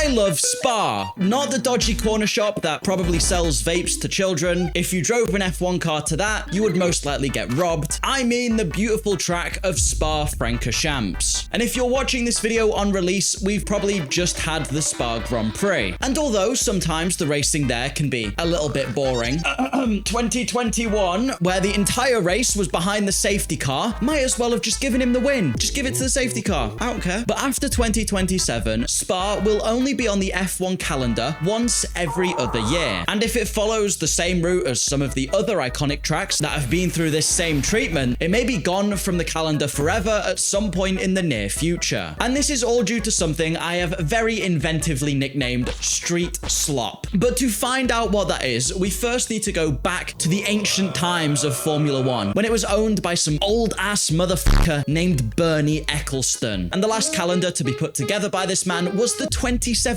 I love Spa, not the dodgy corner shop that probably sells vapes to children. If you drove an F1 car to that, you would most likely get robbed. I mean the beautiful track of Spa-Francorchamps. And if you're watching this video on release, we've probably just had the Spa Grand Prix. And although sometimes the racing there can be a little bit boring, 2021, where the entire race was behind the safety car, might as well have just given him the win. Just give it to the safety car. I don't care. But after 2027, Spa will only be on the F1 calendar once every other year. And if it follows the same route as some of the other iconic tracks that have been through this same treatment, it may be gone from the calendar forever at some point in the near future. And this is all due to something I have very inventively nicknamed Street Slop. But to find out what that is, we first need to go back to the ancient times of Formula One, when it was owned by some old-ass motherfucker named Bernie Ecclestone. And the last calendar to be put together by this man was the 2017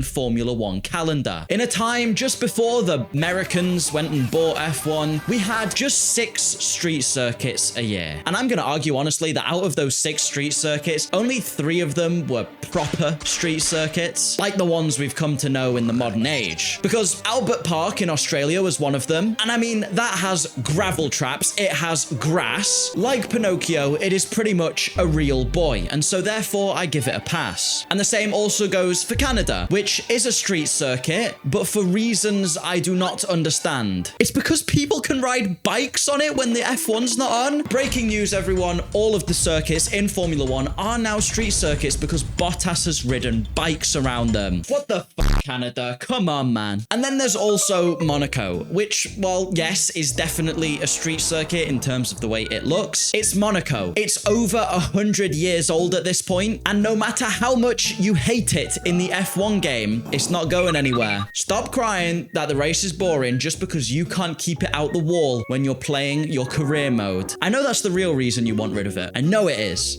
Formula One calendar. In a time just before the Americans went and bought F1, we had just 6 street circuits a year. And I'm going to argue honestly that out of those 6 street circuits, only 3 of them were proper street circuits, like the ones we've come to know in the modern age. Because Albert Park in Australia was one of them, and I mean, that has gravel traps, it has grass. Like Pinocchio, it is pretty much a real boy, and so therefore I give it a pass. And the same also goes for Canada, which is a street circuit, but for reasons I do not understand. It's because people can ride bikes on it when the F1's not on. Breaking news, everyone, all of the circuits in Formula One are now street circuits because Bottas has ridden bikes around them. What the fuck, Canada? Come on, man. And then there's also Monaco, which, well, yes, is definitely a street circuit in terms of the way it looks. It's Monaco. It's over 100 years old at this point, and no matter how much you hate it in the F1 game, it's not going anywhere. Stop crying that the race is boring just because you can't keep it out the wall when you're playing your career mode. I know that's the real reason you want rid of it. I know it is.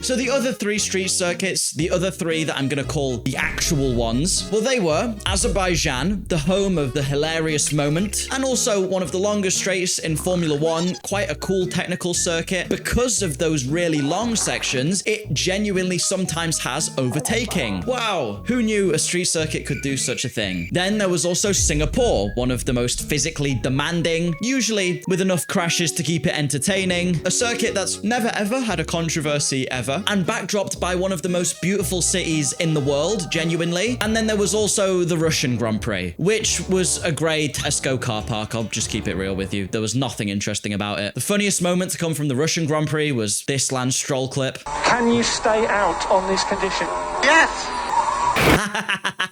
So the other 3 street circuits, the other 3 that I'm going to call the actual ones, well, they were Azerbaijan, the home of the hilarious moment, and also one of the longest straights in Formula One, quite a cool technical circuit. Because of those really long sections, it genuinely sometimes has overtaking. Wow, who knew a street circuit could do such a thing? Then there was also Singapore, one of the most physically demanding, usually with enough crashes to keep it entertaining, a circuit that's never ever had a controversy ever, and backdropped by one of the most beautiful cities in the world, genuinely. And then there was also the Russian Grand Prix, which was a grey Tesco car park. I'll just keep it real with you. There was nothing interesting about it. The funniest moment to come from the Russian Grand Prix was this Lance Stroll clip. Can you stay out on this condition? Yes!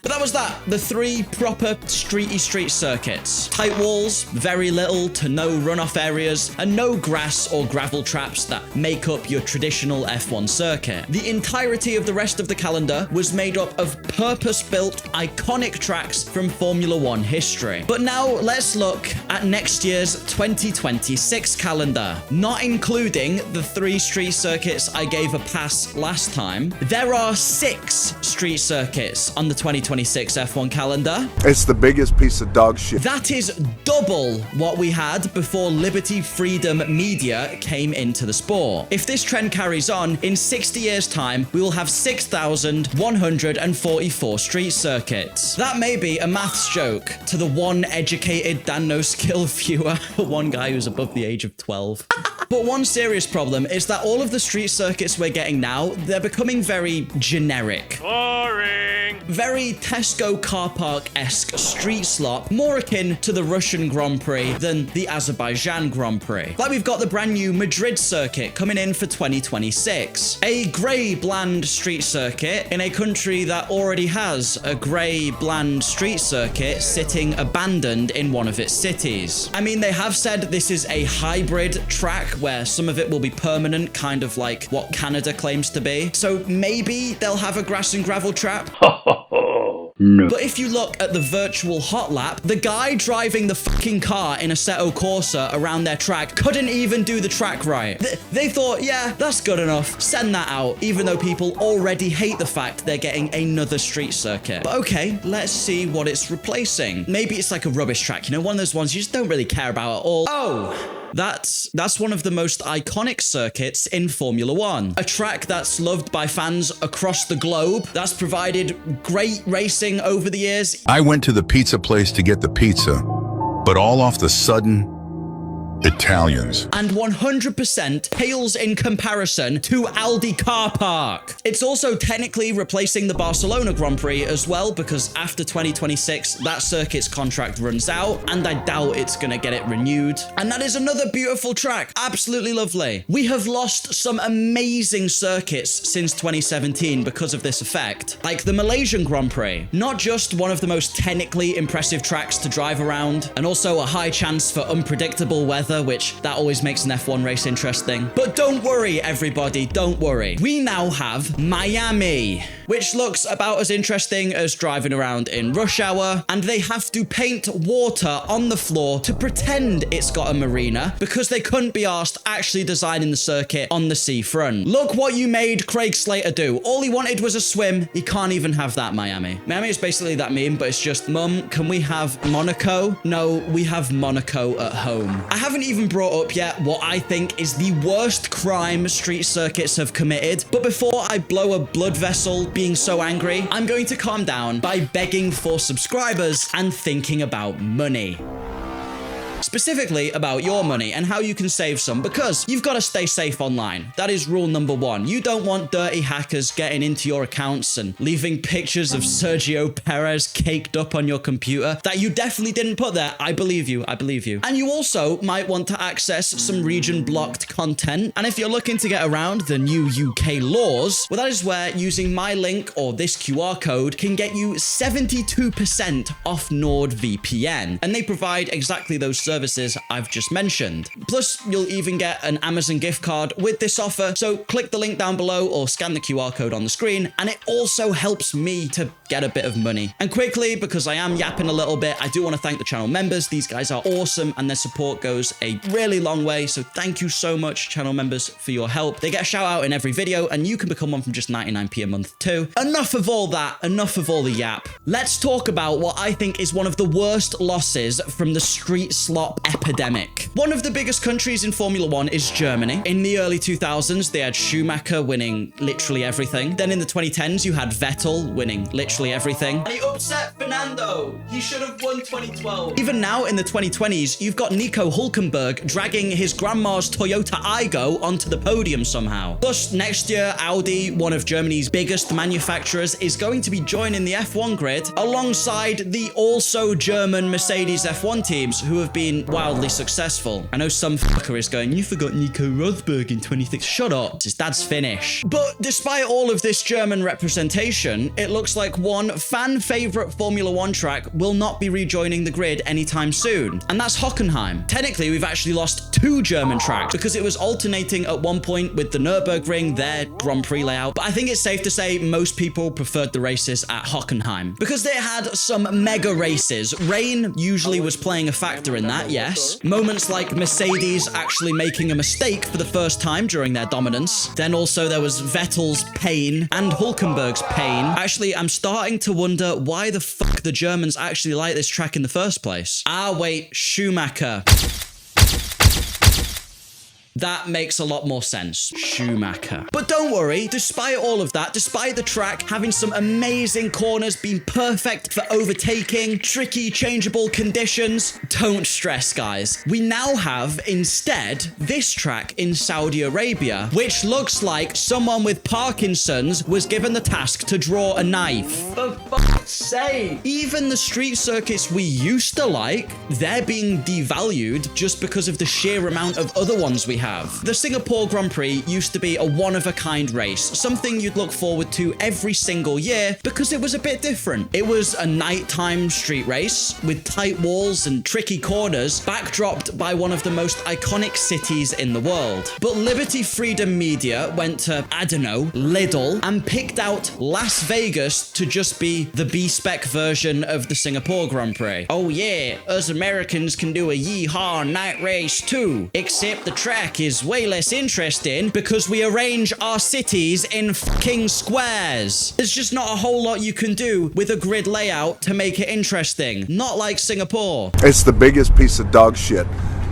But that was that. The 3 proper streety street circuits. Tight walls, very little to no runoff areas, and no grass or gravel traps that make up your traditional F1 circuit. The entirety of the rest of the calendar was made up of purpose-built, iconic tracks from Formula One history. But now let's look at next year's 2026 calendar. Not including the 3 street circuits I gave a pass last time, there are 6 street circuits on the 2026 F1 calendar. It's the biggest piece of dog shit. That is double what we had before Liberty Freedom Media came into the sport. If this trend carries on, in 60 years' time, we will have 6,144 street circuits. That may be a maths joke to the one educated Dan No Skill viewer, one guy who's above the age of 12. But one serious problem is that all of the street circuits we're getting now, they're becoming very generic. Boring. Very Tesco car park-esque street slop, more akin to the Russian Grand Prix than the Azerbaijan Grand Prix. Like we've got the brand new Madrid circuit coming in for 2026. A grey, bland street circuit in a country that already has a grey, bland street circuit sitting abandoned in one of its cities. I mean, they have said this is a hybrid track where some of it will be permanent, kind of like what Canada claims to be. So maybe they'll have a grass and gravel trap. No. But if you look at the virtual hot lap, the guy driving the fucking car in Assetto Corsa around their track couldn't even do the track right. They thought, yeah, that's good enough. Send that out, even though people already hate the fact they're getting another street circuit. But okay, let's see what it's replacing. Maybe it's like a rubbish track, you know, one of those ones you just don't really care about at all. Oh! That's one of the most iconic circuits in Formula One. A track that's loved by fans across the globe, that's provided great racing over the years. I went to the pizza place to get the pizza, but all off the sudden, Italians. And 100% pales in comparison to Aldi Car Park. It's also technically replacing the Barcelona Grand Prix as well, because after 2026, that circuit's contract runs out, and I doubt it's gonna get it renewed. And that is another beautiful track. Absolutely lovely. We have lost some amazing circuits since 2017 because of this effect. Like the Malaysian Grand Prix. Not just one of the most technically impressive tracks to drive around, and also a high chance for unpredictable weather, which that always makes an F1 race interesting. But don't worry, everybody, don't worry. We now have Miami, which looks about as interesting as driving around in rush hour, and they have to paint water on the floor to pretend it's got a marina because they couldn't be arsed actually designing the circuit on the seafront. Look what you made Craig Slater do. All he wanted was a swim. He can't even have that, Miami. Miami is basically that meme, but it's just, Mum, can we have Monaco? No, we have Monaco at home. I haven't even brought up yet what I think is the worst crime street circuits have committed, but before I blow a blood vessel being so angry, I'm going to calm down by begging for subscribers and thinking about money. Specifically about your money and how you can save some, because you've got to stay safe online. That is rule number one. You don't want dirty hackers getting into your accounts and leaving pictures of Sergio Perez caked up on your computer that you definitely didn't put there. I believe you. I believe you. And you also might want to access some region blocked content. And if you're looking to get around the new UK laws, well, that is where using my link or this QR code can get you 72% off NordVPN. And they provide exactly those services I've just mentioned. Plus, you'll even get an Amazon gift card with this offer. So click the link down below or scan the QR code on the screen. And it also helps me to get a bit of money. And quickly, because I am yapping a little bit, I do want to thank the channel members. These guys are awesome and their support goes a really long way. So thank you so much, channel members, for your help. They get a shout out in every video and you can become one from just 99p a month too. Enough of all that. Enough of all the yap. Let's talk about what I think is one of the worst losses from the street slot epidemic. One of the biggest countries in Formula One is Germany. In the early 2000s, they had Schumacher winning literally everything. Then in the 2010s, you had Vettel winning literally everything. And he upset Fernando. He should have won 2012. Even now in the 2020s, you've got Nico Hülkenberg dragging his grandma's Toyota Aygo onto the podium somehow. Plus, next year, Audi, one of Germany's biggest manufacturers, is going to be joining the F1 grid alongside the also German Mercedes F1 teams who have been wildly successful. I know some fucker is going, you forgot Nico Rosberg in 26. Shut up. It's his dad's finish. But despite all of this German representation, it looks like one fan favorite Formula One track will not be rejoining the grid anytime soon. And that's Hockenheim. Technically, we've actually lost two German tracks because it was alternating at one point with the Nürburgring, their Grand Prix layout. But I think it's safe to say most people preferred the races at Hockenheim because they had some mega races. Rain usually was playing a factor in that, yes. Moments like Mercedes actually making a mistake for the first time during their dominance. Then also there was Vettel's pain and Hülkenberg's pain. Actually, I'm starting to wonder why the fuck the Germans actually like this track in the first place. Ah, wait, Schumacher. That makes a lot more sense. Schumacher. But don't worry, despite all of that, despite the track having some amazing corners, being perfect for overtaking, tricky, changeable conditions, don't stress, guys. We now have, instead, this track in Saudi Arabia, which looks like someone with Parkinson's was given the task to draw a knife. For fuck's sake. Even the street circuits we used to like, they're being devalued just because of the sheer amount of other ones we have. The Singapore Grand Prix used to be a one-of-a-kind race, something you'd look forward to every single year because it was a bit different. It was a nighttime street race with tight walls and tricky corners, backdropped by one of the most iconic cities in the world. But Liberty Freedom Media went to, I don't know, Lidl and picked out Las Vegas to just be the B-spec version of the Singapore Grand Prix. Oh yeah, us Americans can do a yeehaw night race too, except the track is way less interesting because we arrange our cities in fucking squares. There's just not a whole lot you can do with a grid layout to make it interesting. Not like Singapore. It's the biggest piece of dog shit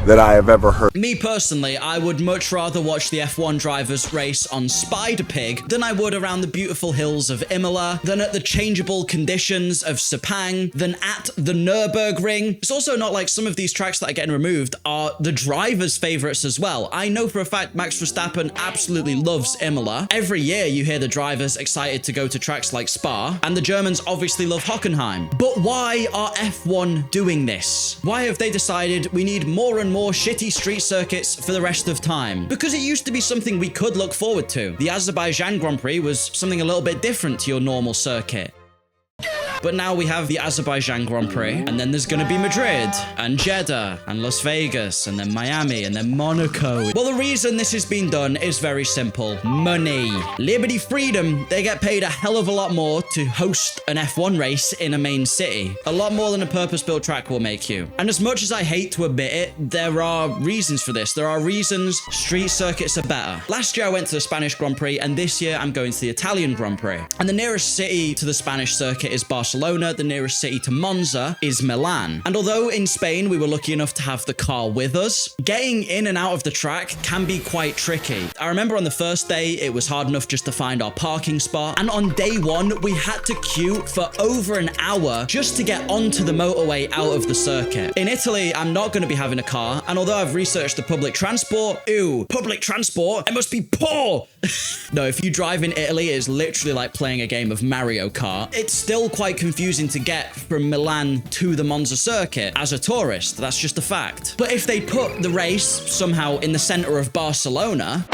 that I have ever heard. Me personally, I would much rather watch the F1 drivers race on Spider Pig than I would around the beautiful hills of Imola, than at the changeable conditions of Sepang, than at the Nürburgring. It's also not like some of these tracks that are getting removed are the drivers' favorites as well. I know for a fact Max Verstappen absolutely loves Imola. Every year you hear the drivers excited to go to tracks like Spa, and the Germans obviously love Hockenheim. But why are F1 doing this? Why have they decided we need more and more shitty street circuits for the rest of time? Because it used to be something we could look forward to. The Azerbaijan Grand Prix was something a little bit different to your normal circuit. But now we have the Azerbaijan Grand Prix, and then there's gonna be Madrid, and Jeddah, and Las Vegas, and then Miami, and then Monaco. Well, the reason this has been done is very simple. Money. Liberty Freedom, they get paid a hell of a lot more to host an F1 race in a main city. A lot more than a purpose-built track will make you. And as much as I hate to admit it, there are reasons for this. There are reasons street circuits are better. Last year I went to the Spanish Grand Prix, and this year I'm going to the Italian Grand Prix. And the nearest city to the Spanish circuit is Barcelona. The nearest city to Monza is Milan. And although in Spain we were lucky enough to have the car with us, getting in and out of the track can be quite tricky. I remember on the first day it was hard enough just to find our parking spot, and on day one we had to queue for over an hour just to get onto the motorway out of the circuit. In Italy, I'm not going to be having a car, and although I've researched the public transport, ew, public transport, it must be poor. No, if you drive in Italy, it's literally like playing a game of Mario Kart. It's still quite confusing to get from Milan to the Monza circuit as a tourist. That's just a fact. But if they put the race somehow in the center of Barcelona,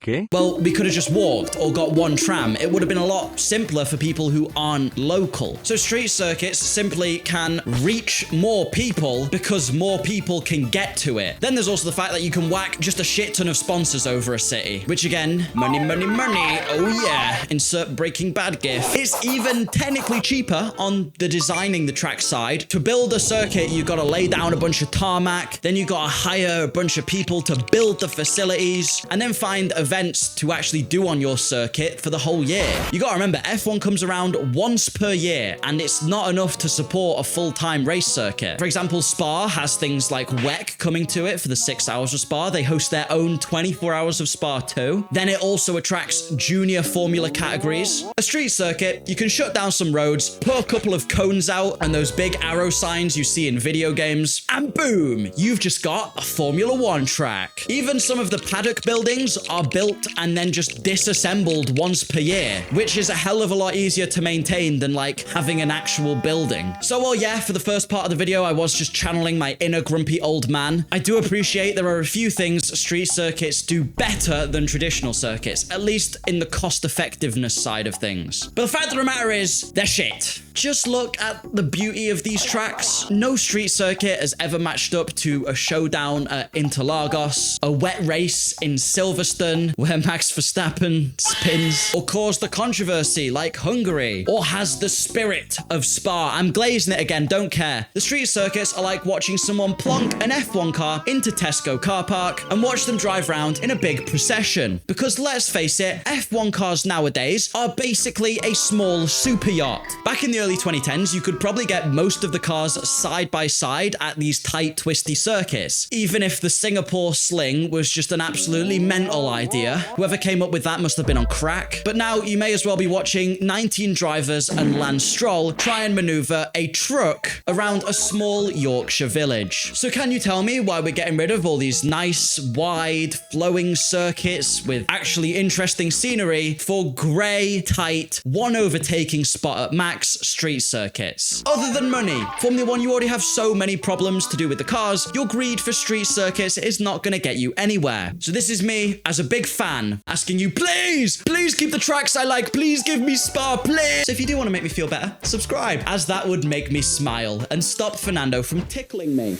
Okay. well, we could have just walked or got one tram. It would have been a lot simpler for people who aren't local. So street circuits simply can reach more people because more people can get to it. Then there's also the fact that you can whack just a shit ton of sponsors over a city, which again, money, money, money. Oh yeah, insert Breaking Bad gif. It's even technically cheaper on the designing the track side. To build a circuit, you got to lay down a bunch of tarmac, then you got to hire a bunch of people to build the facilities, and then find events to actually do on your circuit for the whole year. You gotta remember, F1 comes around once per year, and it's not enough to support a full-time race circuit. For example, Spa has things like WEC coming to it for the 6 hours of Spa. They host their own 24 hours of Spa too. Then it also attracts junior formula categories. A street circuit, you can shut down some roads, put a couple of cones out and those big arrow signs you see in video games, and boom, you've just got a Formula One track. Even some of the paddock buildings are built and then just disassembled once per year, which is a hell of a lot easier to maintain than like having an actual building. So while yeah, for the first part of the video, I was just channeling my inner grumpy old man, I do appreciate there are a few things street circuits do better than traditional circuits, at least in the cost effectiveness side of things. But the fact of the matter is, they're shit. Just look at the beauty of these tracks. No street circuit has ever matched up to a showdown at Interlagos, a wet race in Silverstone where Max Verstappen spins, or caused the controversy like Hungary, or has the spirit of Spa. I'm glazing it again, don't care. The street circuits are like watching someone plonk an F1 car into Tesco car park and watch them drive round in a big procession. Because let's face it, F1 cars nowadays are basically a small super yacht. Back in the early 2010s, you could probably get most of the cars side by side at these tight, twisty circuits, even if the Singapore sling was just an absolutely mental idea. Whoever came up with that must have been on crack. But now you may as well be watching 19 drivers and Lance Stroll try and maneuver a truck around a small Yorkshire village. So can you tell me why we're getting rid of all these nice, wide, flowing circuits with actually interesting scenery for grey, tight, one overtaking spot at max street circuits? Other than money, Formula One, you already have so many problems to do with the cars. Your greed for street circuits is not going to get you anywhere. So this is me, as a big fan, asking you, please keep the tracks I like. Please give me Spa, please. So if you do want to make me feel better, subscribe, as that would make me smile and stop Fernando from tickling me.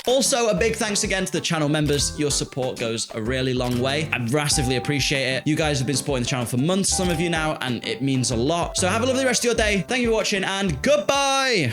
Also, a big thanks again to the channel members. Your support goes a really long way. I massively appreciate it. You guys have been supporting the channel for months, some of you now, and it means a lot. So have a lovely rest of your day. Thank you for watching, and goodbye.